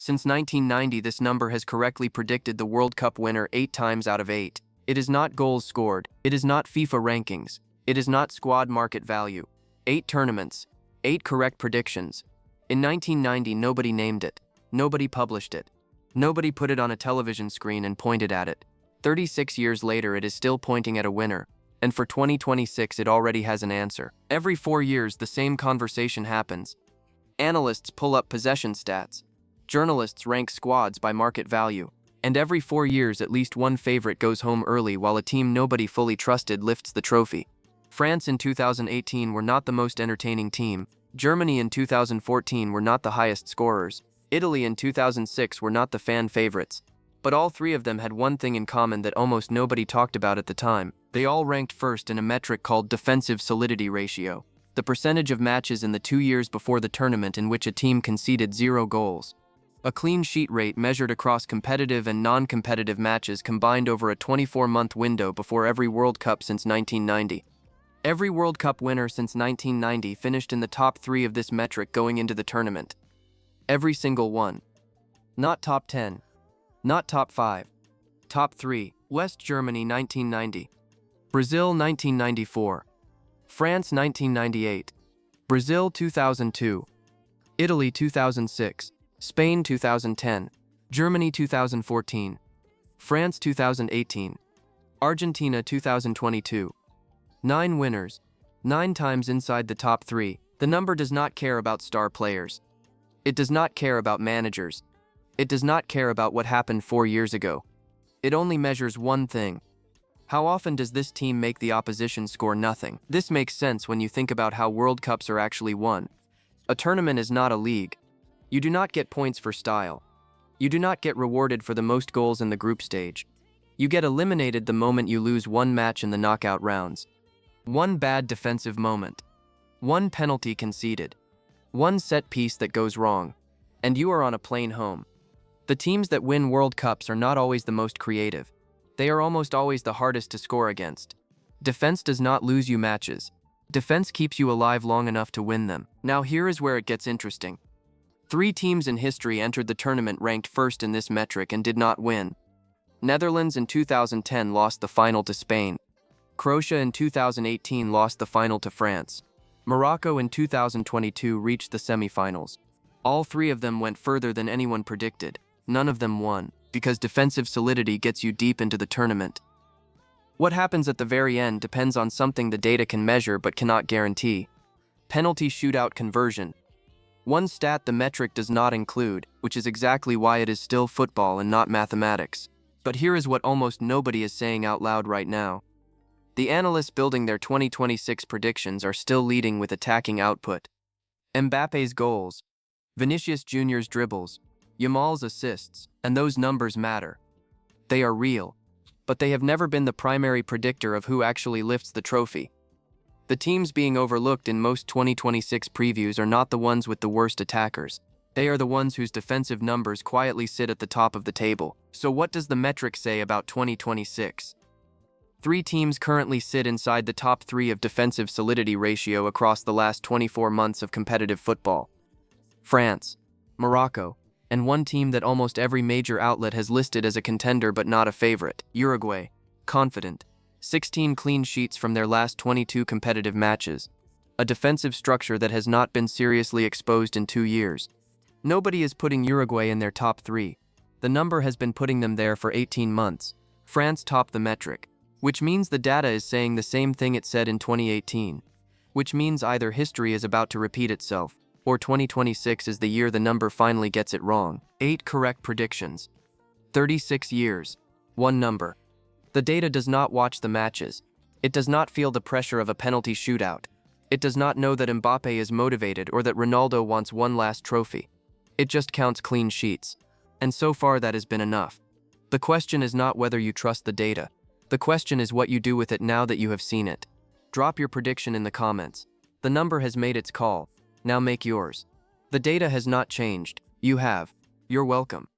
Since 1990, this number has correctly predicted the World Cup winner 8 times out of 8. It is not goals scored. It is not FIFA rankings. It is not squad market value. 8 tournaments. 8 correct predictions. In 1990, nobody named it. Nobody published it. Nobody put it on a television screen and pointed at it. 36 years later, it is still pointing at a winner. And for 2026, it already has an answer. Every 4 years, the same conversation happens. Analysts pull up possession stats. Journalists rank squads by market value. And every 4 years, at least one favorite goes home early while a team nobody fully trusted lifts the trophy. France in 2018 were not the most entertaining team. Germany in 2014 were not the highest scorers. Italy in 2006 were not the fan favorites. But all 3 of them had one thing in common that almost nobody talked about at the time. They all ranked first in a metric called defensive solidity ratio, the percentage of matches in the 2 years before the tournament in which a team conceded 0 goals. A clean sheet rate measured across competitive and non-competitive matches combined over a 24-month window before every World Cup since 1990. Every World Cup winner since 1990 finished in the top 3 of this metric going into the tournament. Every single one. Not top 10. Not top 5. Top 3. West Germany 1990. Brazil 1994. France 1998. Brazil 2002. Italy 2006. Spain 2010. Germany 2014. France 2018. Argentina 2022. 9 winners. 9 times inside the top 3. The number does not care about star players. It does not care about managers. It does not care about what happened 4 years ago. It only measures one thing. How often does this team make the opposition score nothing? This makes sense when you think about how World Cups are actually won. A tournament is not a league. You do not get points for style. You do not get rewarded for the most goals in the group stage. You get eliminated the moment you lose one match in the knockout rounds. One bad defensive moment. One penalty conceded. One set piece that goes wrong. And you are on a plane home. The teams that win World Cups are not always the most creative. They are almost always the hardest to score against. Defense does not lose you matches. Defense keeps you alive long enough to win them. Now here is where it gets interesting. 3 teams in history entered the tournament ranked first in this metric and did not win. Netherlands in 2010 lost the final to Spain. Croatia in 2018 lost the final to France. Morocco in 2022 reached the semifinals. All 3 of them went further than anyone predicted. None of them won, because defensive solidity gets you deep into the tournament. What happens at the very end depends on something the data can measure but cannot guarantee. Penalty shootout conversion. One stat the metric does not include, which is exactly why it is still football and not mathematics. But here is what almost nobody is saying out loud right now. The analysts building their 2026 predictions are still leading with attacking output. Mbappe's goals, Vinicius Jr.'s dribbles, Yamal's assists, and those numbers matter. They are real, but they have never been the primary predictor of who actually lifts the trophy. The teams being overlooked in most 2026 previews are not the ones with the worst attackers. They are the ones whose defensive numbers quietly sit at the top of the table. So what does the metric say about 2026? 3 teams currently sit inside the top 3 of defensive solidity ratio across the last 24 months of competitive football. France, Morocco, and one team that almost every major outlet has listed as a contender but not a favorite, Uruguay, confident. 16 clean sheets from their last 22 competitive matches. A defensive structure that has not been seriously exposed in 2 years. Nobody is putting Uruguay in their top 3. The number has been putting them there for 18 months. France topped the metric, which means the data is saying the same thing it said in 2018. Which means either history is about to repeat itself, or 2026 is the year the number finally gets it wrong. 8 correct predictions. 36 years. One number. The data does not watch the matches. It does not feel the pressure of a penalty shootout. It does not know that Mbappe is motivated or that Ronaldo wants one last trophy. It just counts clean sheets. And so far that has been enough. The question is not whether you trust the data. The question is what you do with it now that you have seen it. Drop your prediction in the comments. The number has made its call. Now make yours. The data has not changed. You have. You're welcome.